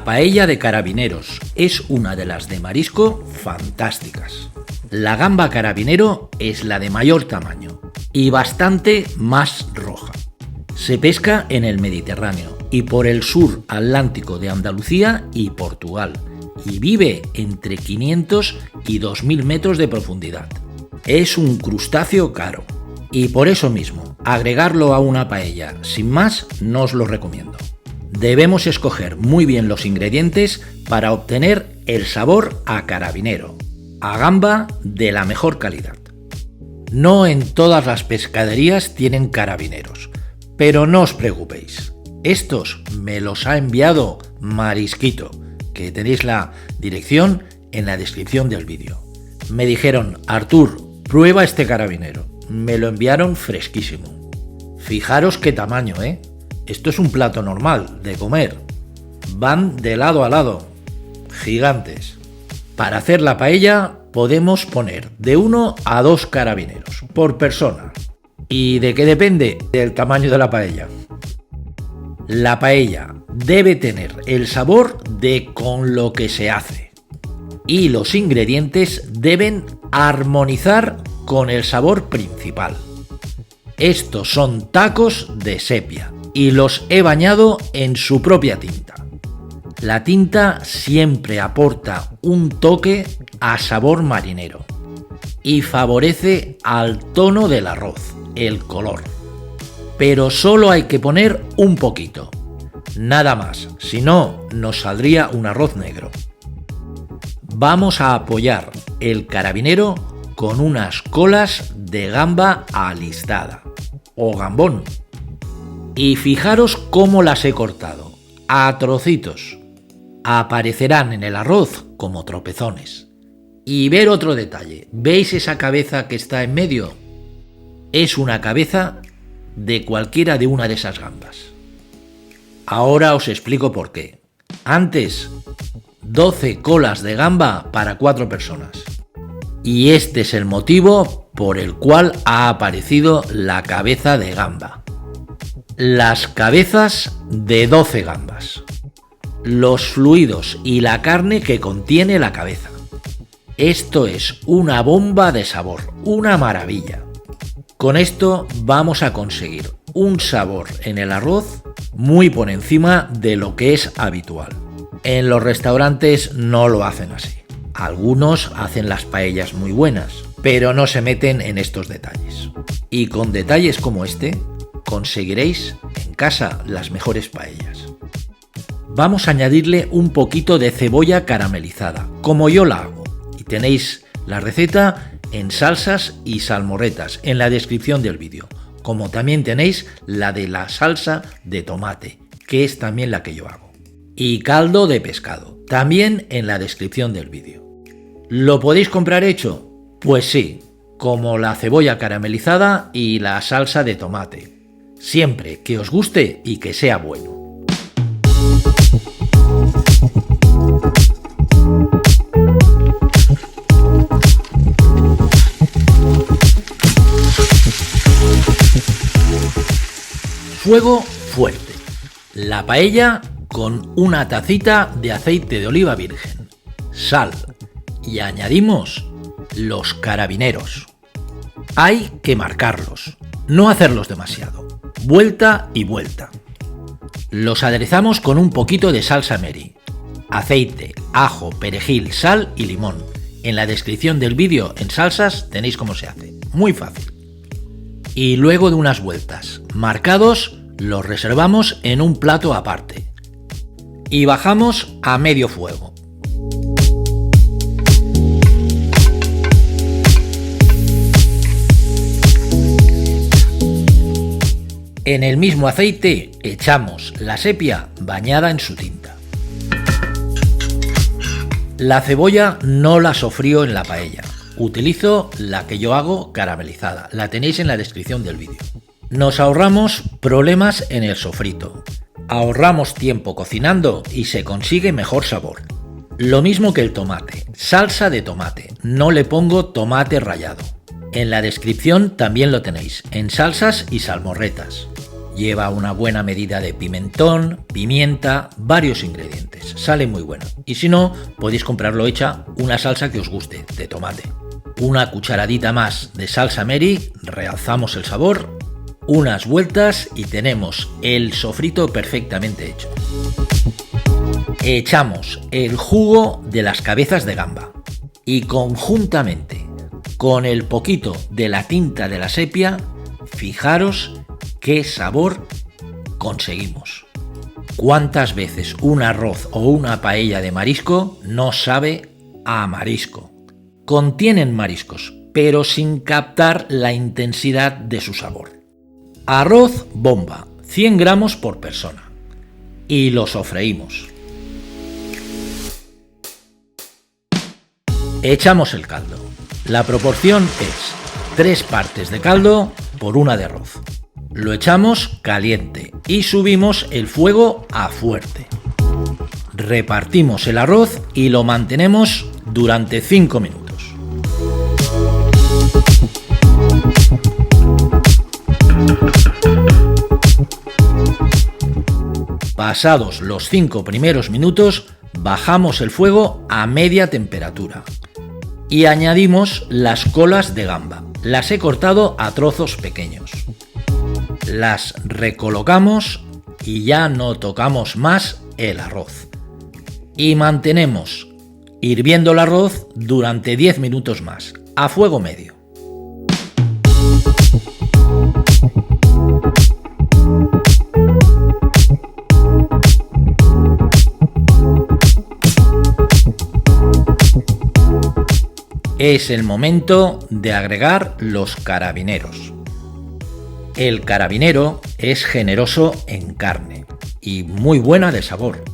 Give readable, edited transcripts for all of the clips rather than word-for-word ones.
La paella de carabineros es una de las de marisco fantásticas. La gamba carabinero es la de mayor tamaño y bastante más roja. Se pesca en el Mediterráneo y por el sur atlántico de Andalucía y Portugal y vive entre 500 y 2000 metros de profundidad. Es un crustáceo caro y por eso mismo agregarlo a una paella sin más no os lo recomiendo. Debemos escoger muy bien los ingredientes para obtener el sabor a carabinero, a gamba de la mejor calidad. No en todas las pescaderías tienen carabineros, pero no os preocupéis. Estos me los ha enviado Marisquito, que tenéis la dirección en la descripción del vídeo. Me dijeron: Artur, prueba este carabinero. Me lo enviaron fresquísimo. Fijaros qué tamaño, ¿eh? Esto es un plato normal de comer. Van de lado a lado. Gigantes. Para hacer la paella podemos poner de 1 a 2 carabineros por persona. ¿Y de qué depende? Del tamaño de la paella. La paella debe tener el sabor de con lo que se hace. Y los ingredientes deben armonizar con el sabor principal. Estos son tacos de sepia y los he bañado en su propia tinta. La tinta siempre aporta un toque a sabor marinero y favorece al tono del arroz, el color. Pero solo hay que poner un poquito, nada más, si no nos saldría un arroz negro. Vamos a apoyar el carabinero con unas colas de gamba alistada o gambón. Y fijaros cómo las he cortado, a trocitos. Aparecerán en el arroz como tropezones. Y ver otro detalle, ¿veis esa cabeza que está en medio? Es una cabeza de cualquiera de una de esas gambas. Ahora os explico por qué. Antes, 12 colas de gamba para 4 personas. Y este es el motivo por el cual ha aparecido la cabeza de gamba. Las cabezas de 12 gambas. Los fluidos y la carne que contiene la cabeza. Esto es una bomba de sabor, una maravilla. Con esto vamos a conseguir un sabor en el arroz muy por encima de lo que es habitual. En los restaurantes no lo hacen así. Algunos hacen las paellas muy buenas, pero no se meten en estos detalles. Y con detalles como este, conseguiréis en casa las mejores paellas. Vamos a añadirle un poquito de cebolla caramelizada, como yo la hago. Y tenéis la receta en salsas y salmorretas en la descripción del vídeo, como también tenéis la de la salsa de tomate, que es también la que yo hago. Y caldo de pescado, también en la descripción del vídeo. ¿Lo podéis comprar hecho? Pues sí, como la cebolla caramelizada y la salsa de tomate. Siempre que os guste y que sea bueno. Fuego fuerte. La paella con una tacita de aceite de oliva virgen, sal y añadimos los carabineros. Hay que marcarlos, no hacerlos demasiado. Vuelta y vuelta. Los aderezamos con un poquito de salsa Mary, aceite, ajo, perejil, sal y limón. En la descripción del vídeo en salsas tenéis cómo se hace. Muy fácil. Y luego de unas vueltas marcados, los reservamos en un plato aparte. Y bajamos a medio fuego. En el mismo aceite echamos la sepia bañada en su tinta. La cebolla no la sofrío en la paella. Utilizo la que yo hago caramelizada. La tenéis en la descripción del vídeo. Nos ahorramos problemas en el sofrito. Ahorramos tiempo cocinando y se consigue mejor sabor. Lo mismo que el tomate. Salsa de tomate. No le pongo tomate rallado. En la descripción también lo tenéis, en salsas y salmorretas. Lleva una buena medida de pimentón, pimienta, varios ingredientes. Sale muy bueno. Y si no, podéis comprarlo hecha una salsa que os guste, de tomate. Una cucharadita más de salsa Mary, realzamos el sabor, unas vueltas y tenemos el sofrito perfectamente hecho. Echamos el jugo de las cabezas de gamba y conjuntamente con el poquito de la tinta de la sepia, fijaros qué sabor conseguimos. ¿Cuántas veces un arroz o una paella de marisco no sabe a marisco? Contienen mariscos, pero sin captar la intensidad de su sabor. Arroz bomba, 100 gramos por persona. Y lo sofreímos. Echamos el caldo. La proporción es 3 partes de caldo por 1 de arroz. Lo echamos caliente y subimos el fuego a fuerte. Repartimos el arroz y lo mantenemos durante 5 minutos. Pasados los 5 primeros minutos, bajamos el fuego a media temperatura y añadimos las colas de gamba. Las he cortado a trozos pequeños. Las recolocamos y ya no tocamos más el arroz. Y mantenemos hirviendo el arroz durante 10 minutos más, a fuego medio. Es el momento de agregar los carabineros. El carabinero es generoso en carne y muy buena de sabor.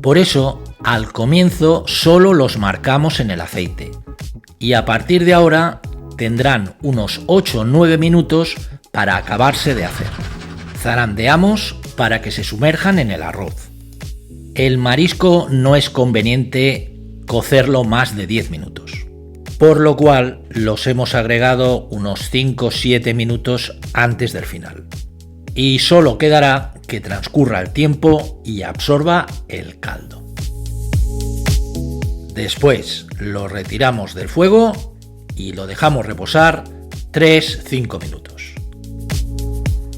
Por eso, al comienzo solo los marcamos en el aceite y a partir de ahora tendrán unos 8 o 9 minutos para acabarse de hacer. Zarandeamos para que se sumerjan en el arroz. El marisco no es conveniente cocerlo más de 10 minutos. Por lo cual los hemos agregado unos 5 o 7 minutos antes del final. Y solo quedará que transcurra el tiempo y absorba el caldo. Después lo retiramos del fuego y lo dejamos reposar 3-5 minutos.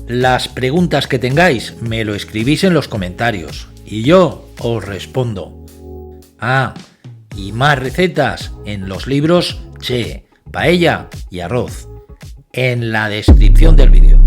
Las preguntas que tengáis me lo escribís en los comentarios y yo os respondo. Y más recetas en los libros Che, Paella y Arroz, en la descripción del vídeo.